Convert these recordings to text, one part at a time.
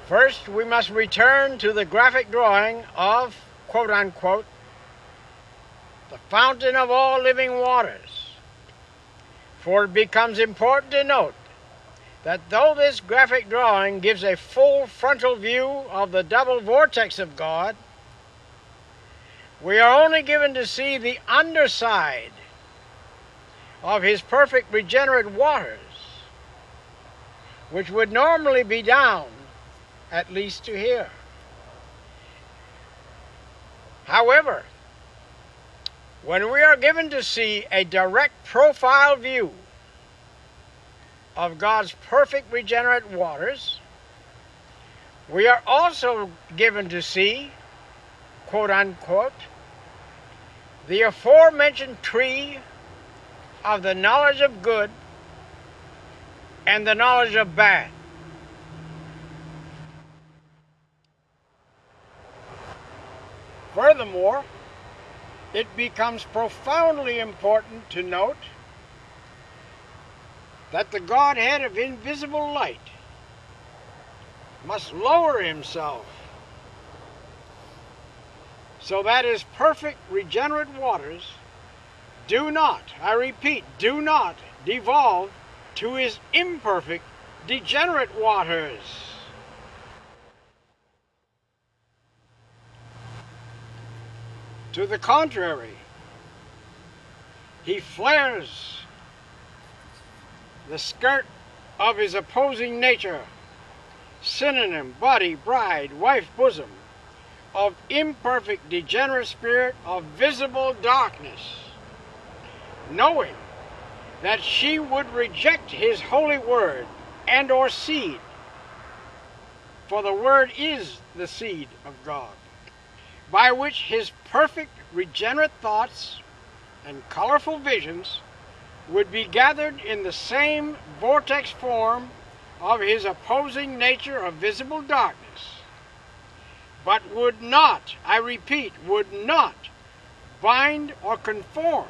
First, we must return to the graphic drawing of, quote-unquote, the fountain of all living waters. For it becomes important to note that though this graphic drawing gives a full frontal view of the double vortex of God, we are only given to see the underside of his perfect regenerate waters, which would normally be down at least to here. However, when we are given to see a direct profile view of God's perfect regenerate waters, we are also given to see, quote-unquote, the aforementioned tree of the knowledge of good and the knowledge of bad. Furthermore, it becomes profoundly important to note that the Godhead of invisible light must lower himself so that his perfect regenerate waters do not, I repeat, do not devolve to his imperfect degenerate waters. To the contrary, he flares the skirt of his opposing nature, synonym, body, bride, wife, bosom, of imperfect degenerate spirit of visible darkness, knowing that she would reject his holy word and or seed, for the word is the seed of God, by which his perfect regenerate thoughts and colorful visions would be gathered in the same vortex form of his opposing nature of visible darkness, but would not, I repeat, would not bind or conform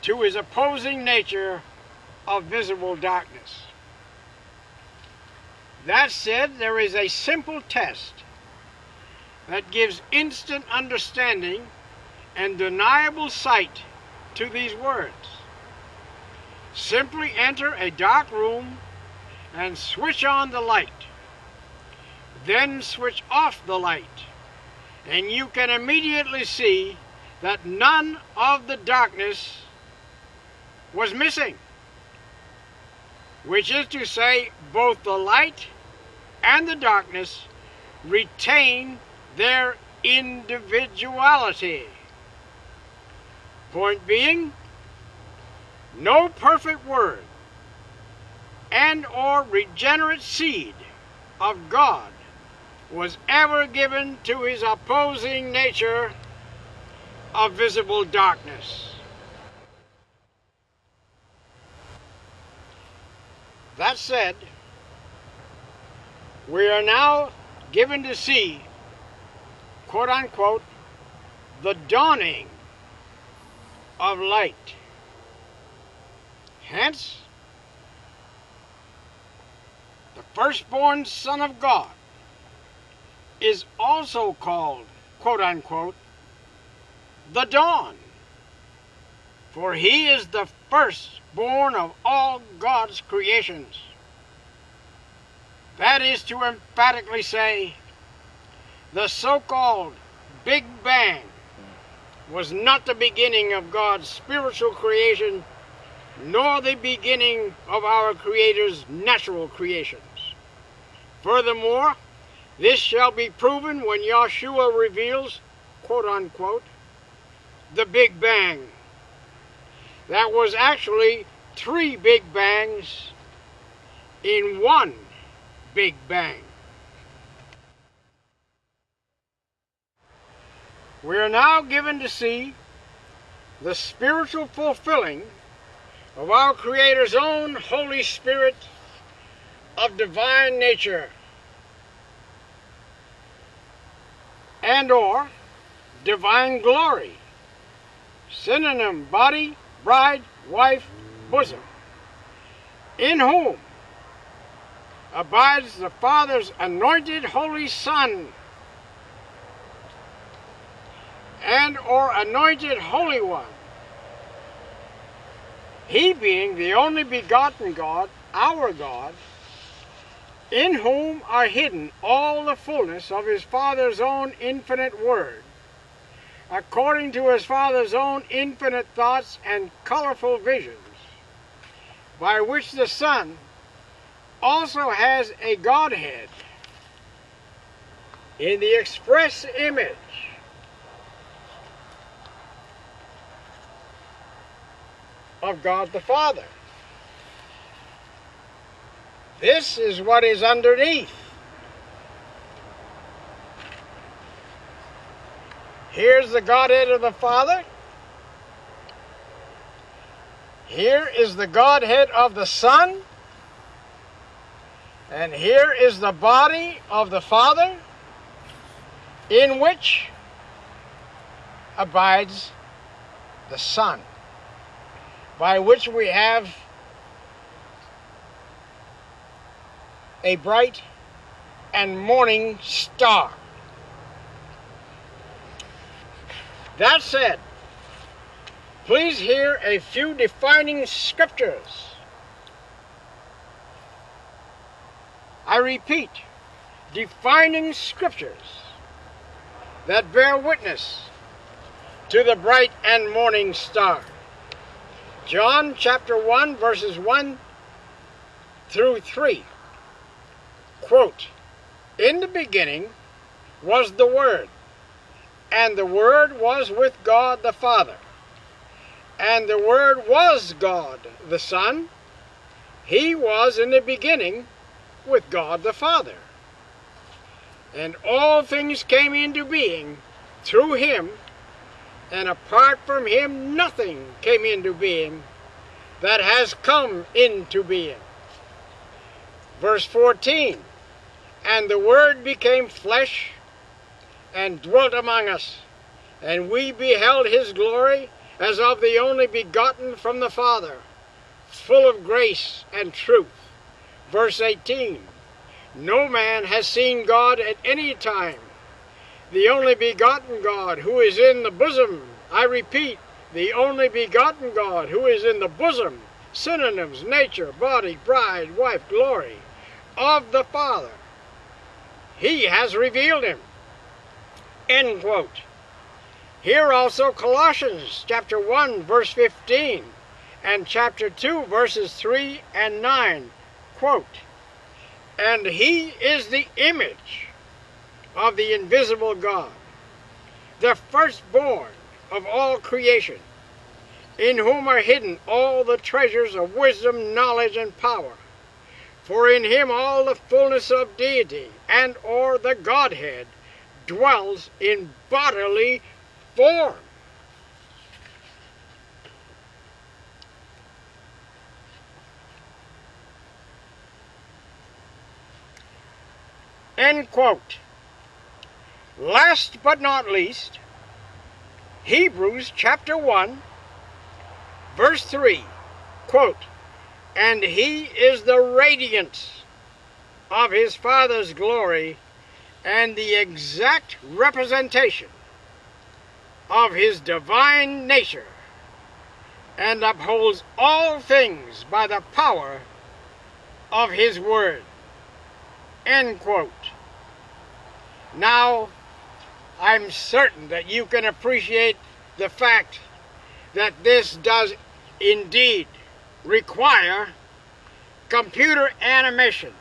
to his opposing nature of visible darkness. That said, there is a simple test that gives instant understanding and deniable sight to these words. Simply enter a dark room and switch on the light. Then switch off the light, and you can immediately see that none of the darkness was missing, which is to say, both the light and the darkness retain their individuality. Point being, no perfect word and or regenerate seed of God was ever given to his opposing nature of visible darkness. That said, we are now given to see, quote-unquote, the dawning of light. Hence, the firstborn Son of God is also called, quote-unquote, the dawn, for he is the firstborn of all God's creations. That is to emphatically say, the so-called Big Bang was not the beginning of God's spiritual creation, nor the beginning of our Creator's natural creations. Furthermore, this shall be proven when Yahshua reveals, quote-unquote, the Big Bang. That was actually 3 Big Bangs in one Big Bang. We are now given to see the spiritual fulfilling of our Creator's own Holy Spirit of divine nature, and or divine glory, synonym, body, bride, wife, bosom, in whom, abides the Father's anointed Holy Son, and or anointed Holy One, he being the only begotten God, our God, in whom are hidden all the fullness of his Father's own infinite word, according to his Father's own infinite thoughts and colorful visions, by which the Son also has a Godhead in the express image of God the Father. This is what is underneath. Here's the Godhead of the Father. Here is the Godhead of the Son. And here is the body of the Father, in which abides the Son, by which we have a bright and morning star. That said, please hear a few defining scriptures. I repeat, defining scriptures that bear witness to the bright and morning star. John chapter 1, verses 1 through 3. Quote, "In the beginning was the Word, and the Word was with God the Father, and the Word was God the Son. He was in the beginning with God the Father. And all things came into being through him, and apart from him nothing came into being that has come into being." Verse 14, "And the Word became flesh and dwelt among us, and we beheld his glory as of the only begotten from the Father, full of grace and truth." Verse 18, "No man has seen God at any time. The only begotten God who is in the bosom," I repeat, the only begotten God who is in the bosom, synonyms, nature, body, bride, wife, glory, of the Father. He has revealed him. End quote. Here also Colossians chapter 1, verse 15, and chapter 2, verses 3 and 9. Quote, "And he is the image of the invisible God, the firstborn of all creation, in whom are hidden all the treasures of wisdom, knowledge, and power. For in him all the fullness of deity and or the Godhead dwells in bodily form." End quote. Last but not least, Hebrews chapter 1, verse 3, quote, "And he is the radiance of his Father's glory and the exact representation of his divine nature, and upholds all things by the power of his word." End quote. Now, I'm certain that you can appreciate the fact that this does indeed require computer animation.